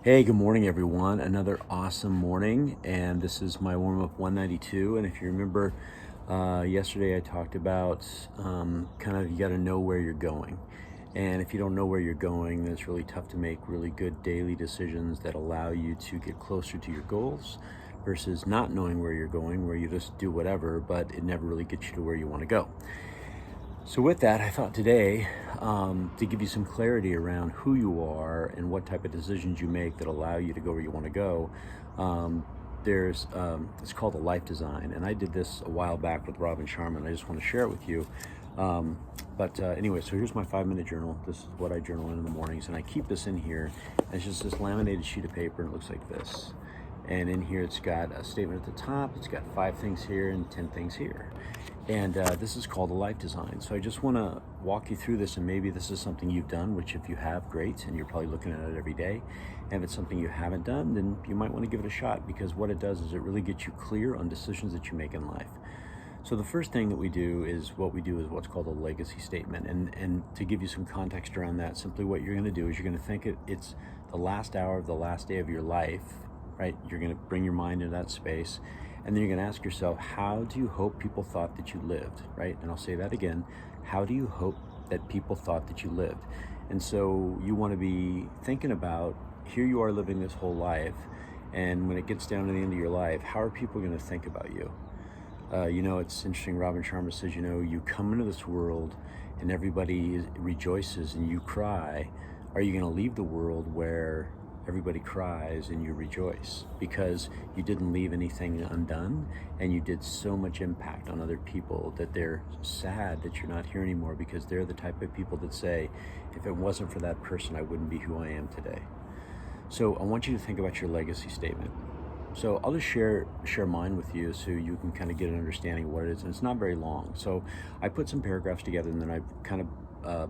Hey, good morning, everyone. Another awesome morning, and this is my warm-up 192. And if you remember, yesterday I talked about kind of you got to know where you're going. And if you don't know where you're going, then it's really tough to make really good daily decisions that allow you to get closer to your goals versus not knowing where you're going, where you just do whatever, but it never really gets you to where you want to go. So with that, I thought today to give you some clarity around who you are and what type of decisions you make that allow you to go where you want to go. It's called a life design, and I did this a while back with Robin Sharma. I just want to share it with you. Anyway, so here's my 5-minute journal. This is what I journal in the mornings, and I keep this in here. It's just this laminated sheet of paper, and it looks like this. And in here, it's got a statement at the top. It's got 5 things here and 10 things here. And this is called a life design. So I just want to walk you through this, and maybe this is something you've done, which if you have, great, and you're probably looking at it every day. And if it's something you haven't done, then you might want to give it a shot, because what it does is it really gets you clear on decisions that you make in life. So the first thing that we do is what's called a legacy statement. And to give you some context around that, simply what you're going to do is you're going to think it's the last hour of the last day of your life, right? You're going to bring your mind into that space. And then you're going to ask yourself, how do you hope people thought that you lived, right? And I'll say that again. How do you hope that people thought that you lived? And so you want to be thinking about, here you are living this whole life, and when it gets down to the end of your life, how are people going to think about you? It's interesting, Robin Sharma says, you come into this world and everybody rejoices and you cry. Are you going to leave the world where everybody cries and you rejoice because you didn't leave anything undone and you did so much impact on other people that they're sad that you're not here anymore, because they're the type of people that say, if it wasn't for that person, I wouldn't be who I am today. So I want you to think about your legacy statement. So I'll just share mine with you so you can kind of get an understanding of what it is. And it's not very long. So I put some paragraphs together, and then I kind of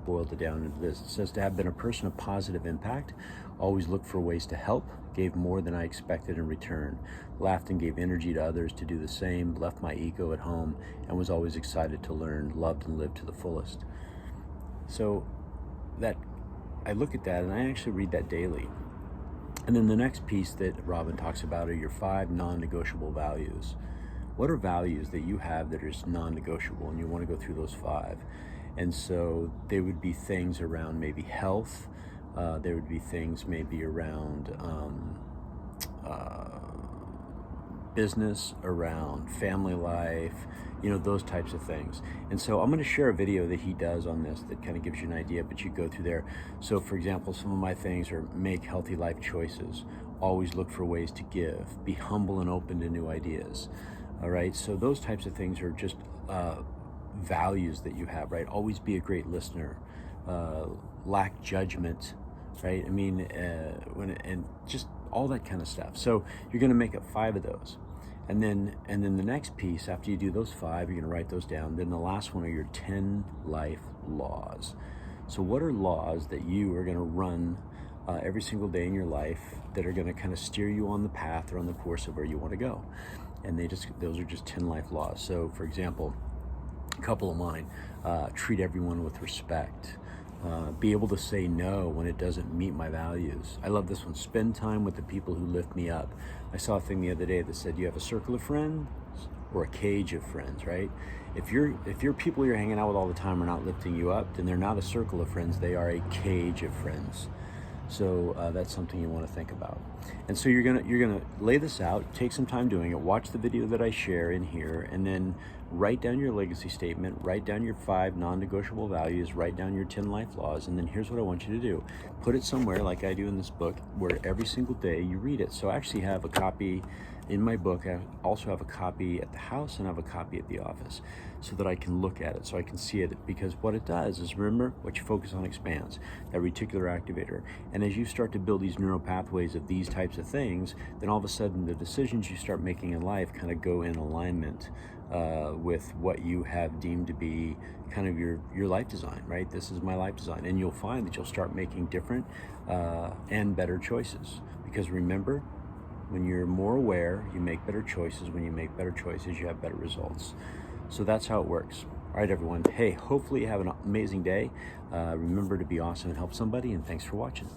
boiled it down into this. It says, to have been a person of positive impact, always looked for ways to help, gave more than I expected in return, laughed and gave energy to others to do the same, left my ego at home, and was always excited to learn, loved and lived to the fullest. So that I look at that and I actually read that daily. And then the next piece that Robin talks about are your 5 non-negotiable values. What are values that you have that are non-negotiable, and you want to go through those 5? And so they would be things around maybe health. There would be things maybe around business, around family life, those types of things. And so I'm going to share a video that he does on this that kind of gives you an idea, but you go through there. So for example, some of my things are make healthy life choices, always look for ways to give, be humble and open to new ideas. All right. So those types of things are just values that you have, right? Always be a great listener, lack judgment, right? And just all that kind of stuff. So you're going to make up 5 of those. And then the next piece, after you do those 5, you're going to write those down. Then the last one are your 10 life laws. So what are laws that you are going to run every single day in your life that are going to kind of steer you on the path or on the course of where you want to go? And those are just 10 life laws. So for example, a couple of mine, treat everyone with respect. Be able to say no when it doesn't meet my values. I love this one. Spend time with the people who lift me up. I saw a thing the other day that said, you have a circle of friends or a cage of friends, right? If your people you're hanging out with all the time are not lifting you up, then they're not a circle of friends. They are a cage of friends. So that's something you want to think about. And so you're gonna lay this out, take some time doing it, watch the video that I share in here, and then write down your legacy statement, write down your 5 non-negotiable values, write down your 10 life laws, and then here's what I want you to do. Put it somewhere like I do in this book where every single day you read it. So I actually have a copy in my book. I also have a copy at the house and I have a copy at the office so that I can look at it, so I can see it, because what it does is, remember, what you focus on expands, that reticular activator. And as you start to build these neural pathways of these types of things, then all of a sudden the decisions you start making in life kind of go in alignment with what you have deemed to be kind of your life design, right? This is my life design. And you'll find that you'll start making different and better choices. Because remember, when you're more aware, you make better choices. When you make better choices, you have better results. So that's how it works. All right, everyone. Hey, hopefully you have an amazing day. Remember to be awesome and help somebody, and thanks for watching.